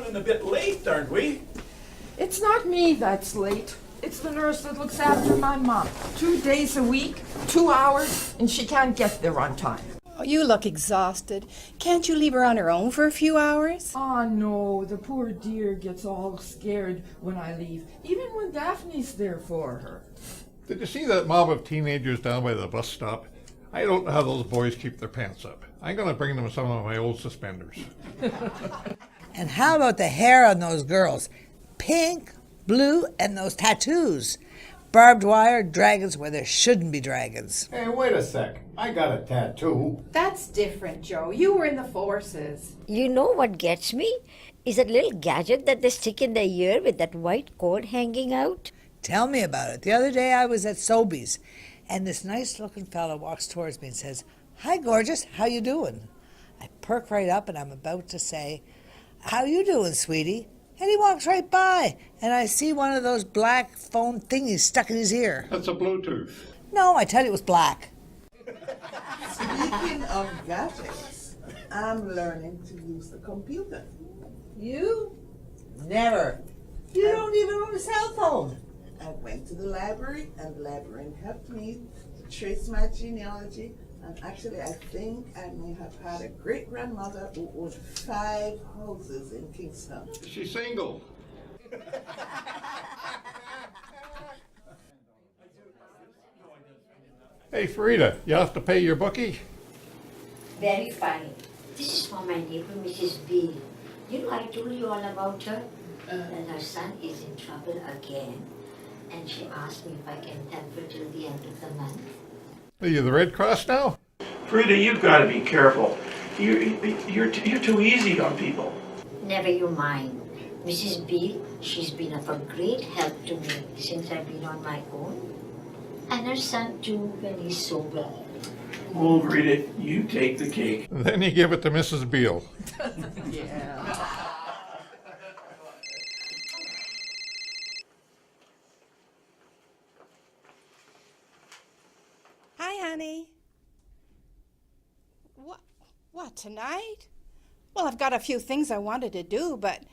running a bit late, aren't we? It's not me that's late. It's the nurse that looks after my mom. 2 days a week, 2 hours, and she can't get there on time. Oh, you look exhausted. Can't you leave her on her own for a few hours? Oh no, the poor dear gets all scared when I leave, even when Daphne's there for her. Did you see that mob of teenagers down by the bus stop? I don't know how those boys keep their pants up. I'm going to bring them some of my old suspenders. And how about the hair on those girls? Pink, blue, and those tattoos. Barbed wire, dragons where there shouldn't be dragons. Hey, wait a sec. I got a tattoo. That's different, Joe. You were in the forces. You know what gets me? Is that little gadget that they stick in their ear with that white cord hanging out. Tell me about it. The other day I was at Sobeys, and this nice-looking fellow walks towards me and says, "Hi, gorgeous. How you doing?" I perk right up, and I'm about to say, "How you doing, sweetie?" And he walks right by, and I see one of those black phone thingies stuck in his ear. That's a Bluetooth. No, I tell you it was black. Speaking of gadgets, I'm learning to use the computer. You? Never. You don't even own a cell phone. I went to the library, and the librarian helped me to trace my genealogy. And actually, I think I may have had a great-grandmother who owned 5 houses in Kingston. Is she single? Hey, Farida, you have to pay your bookie? Very funny. This is for my neighbor, Mrs. B. You know, I told you all about her. That her son is in trouble again. And she asked me if I can help her till the end of the month. Are you the Red Cross now? Frida, you've got to be careful. You're too easy on people. Never you mind. Mrs. B, she's been of a great help to me since I've been on my own. And her son too, when he's sober. Well, Rita, you take the cake. Then you give it to Mrs. Beale. Hi, honey. What, tonight? Well, I've got a few things I wanted to do, but...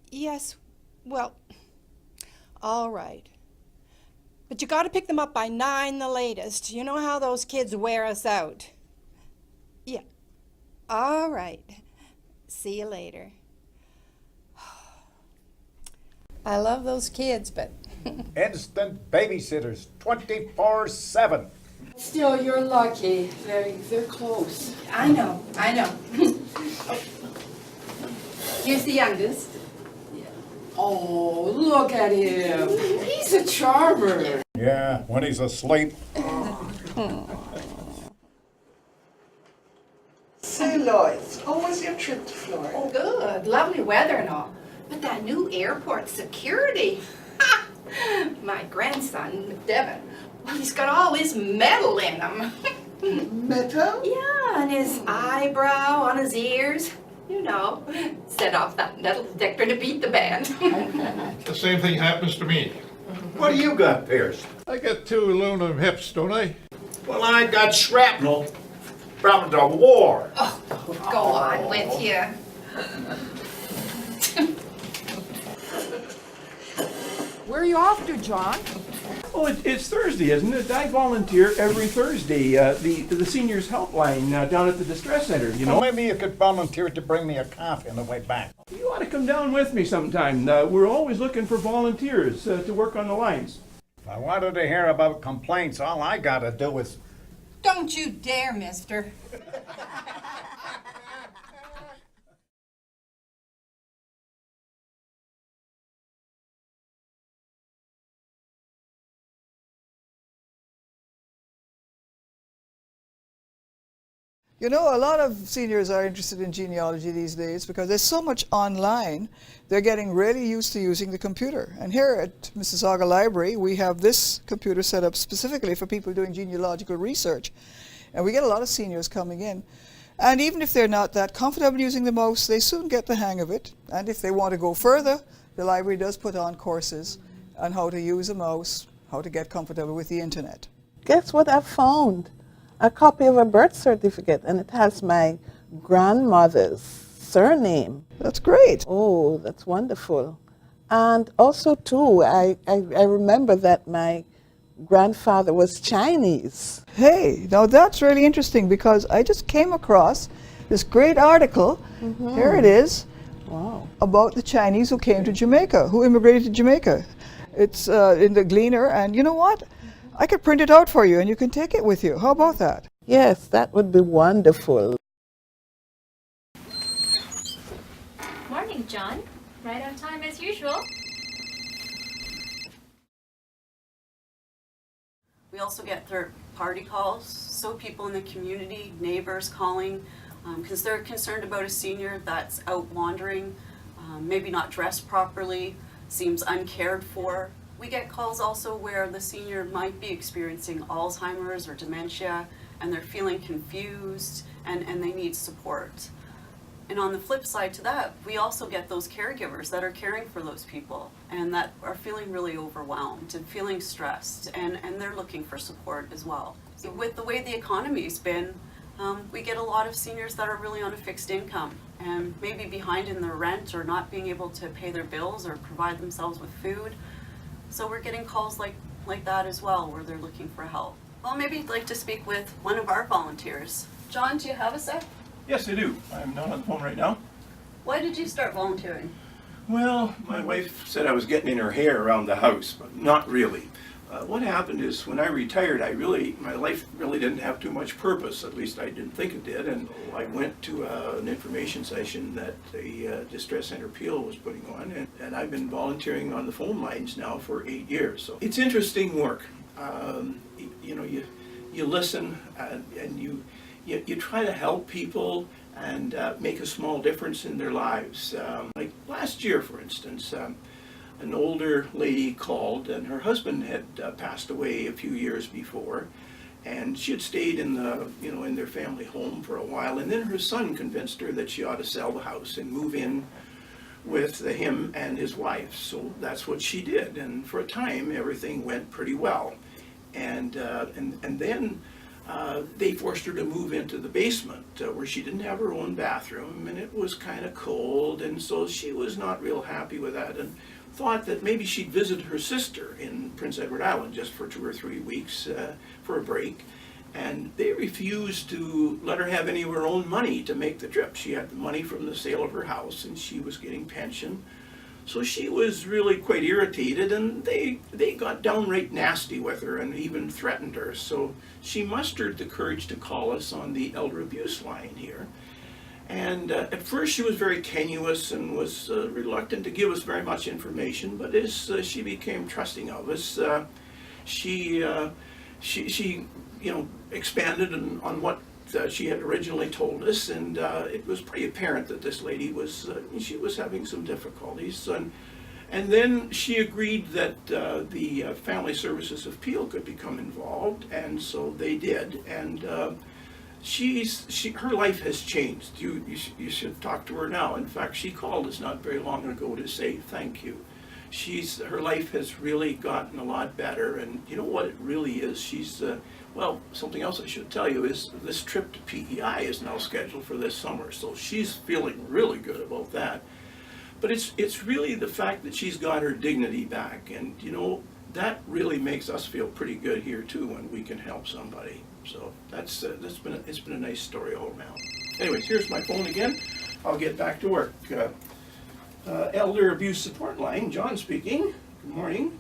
Yes, well... All right. But you got to pick them up by 9 the latest. You know how those kids wear us out. Yeah. All right. See you later. I love those kids, but... Instant babysitters, 24/7. Still, you're lucky. They're close. I know. Here's the youngest. Oh, look at him. He's a charmer. Yeah, when he's asleep. Say, Lois, how was your trip to Florida? Oh, good. Lovely weather and all. But that new airport security. My grandson, Devin, well, he's got all his metal in him. Metal? Yeah, and his eyebrow, on his ears. You know, set off that metal detector to beat the band. The same thing happens to me. What do you got, Pierce? I get 2 aluminum hips, don't I? Well, I got shrapnel from the war. Go on with you. Where are you off to, John? Oh, it's Thursday, isn't it? I volunteer every Thursday, the seniors helpline down at the distress center, you know. Well, maybe you could volunteer to bring me a coffee on the way back. You ought to come down with me sometime. We're always looking for volunteers to work on the lines. If I wanted to hear about complaints, all I gotta do is... Don't you dare, mister. You know, a lot of seniors are interested in genealogy these days because there's so much online. They're getting really used to using the computer. And here at Mississauga Library, we have this computer set up specifically for people doing genealogical research. And we get a lot of seniors coming in. And even if they're not that comfortable using the mouse, they soon get the hang of it. And if they want to go further, the library does put on courses on how to use a mouse, how to get comfortable with the internet. Guess what I found? A copy of a birth certificate, and it has my grandmother's surname. That's great. Oh, that's wonderful. And also, too, I remember that my grandfather was Chinese. Hey, now that's really interesting because I just came across this great article. Here it is. Wow. About the Chinese who came to Jamaica, who immigrated to Jamaica. It's in the Gleaner, and you know what? I could print it out for you and you can take it with you. How about that? Yes, that would be wonderful. Morning, John. Right on time as usual. We also get third-party calls, so people in the community, neighbors calling, because they're concerned about a senior that's out wandering, maybe not dressed properly, seems uncared for. We get calls also where the senior might be experiencing Alzheimer's or dementia, and they're feeling confused, and they need support. And on the flip side to that, we also get those caregivers that are caring for those people and that are feeling really overwhelmed and feeling stressed, and they're looking for support as well. So with the way the economy's been, we get a lot of seniors that are really on a fixed income and maybe behind in their rent or not being able to pay their bills or provide themselves with food. So we're getting calls like that as well, where they're looking for help. Well, maybe you'd like to speak with one of our volunteers. John, do you have a sec? Yes, I do. I'm not on the phone right now. Why did you start volunteering? Well, my wife said I was getting in her hair around the house, but not really. What happened is when I retired, my life really didn't have too much purpose. At least I didn't think it did. And I went to an information session that the Distress Center Peel was putting on, and I've been volunteering on the phone lines now for 8 years. So it's interesting work. You listen and you try to help people and make a small difference in their lives. Like last year, for instance, an older lady called, and her husband had passed away a few years before, and she had stayed in their family home for a while, and then her son convinced her that she ought to sell the house and move in with him and his wife. So that's what she did, and for a time everything went pretty well, and then they forced her to move into the basement where she didn't have her own bathroom, and it was kind of cold, and so she was not real happy with that and thought that maybe she'd visit her sister in Prince Edward Island just for 2 or 3 weeks for a break. And they refused to let her have any of her own money to make the trip. She had the money from the sale of her house and she was getting pension. So she was really quite irritated, and they got downright nasty with her and even threatened her. So she mustered the courage to call us on the elder abuse line here. And at first she was very tenuous and was reluctant to give us very much information, but as she became trusting of us, she expanded on what she had originally told us, and it was pretty apparent that this lady was having some difficulties, and then she agreed that the Family Services of Peel could become involved, and so they did, and her life has changed. You should talk to her now. In fact, she called us not very long ago to say thank you. Her life has really gotten a lot better, and you know what it really is? Well, something else I should tell you is this trip to PEI is now scheduled for this summer, so she's feeling really good about that. But it's really the fact that she's got her dignity back, and that really makes us feel pretty good here too when we can help somebody. So it's been a nice story all around. Anyways, here's my phone again. I'll get back to work. Elder Abuse Support Line, John speaking. Good morning.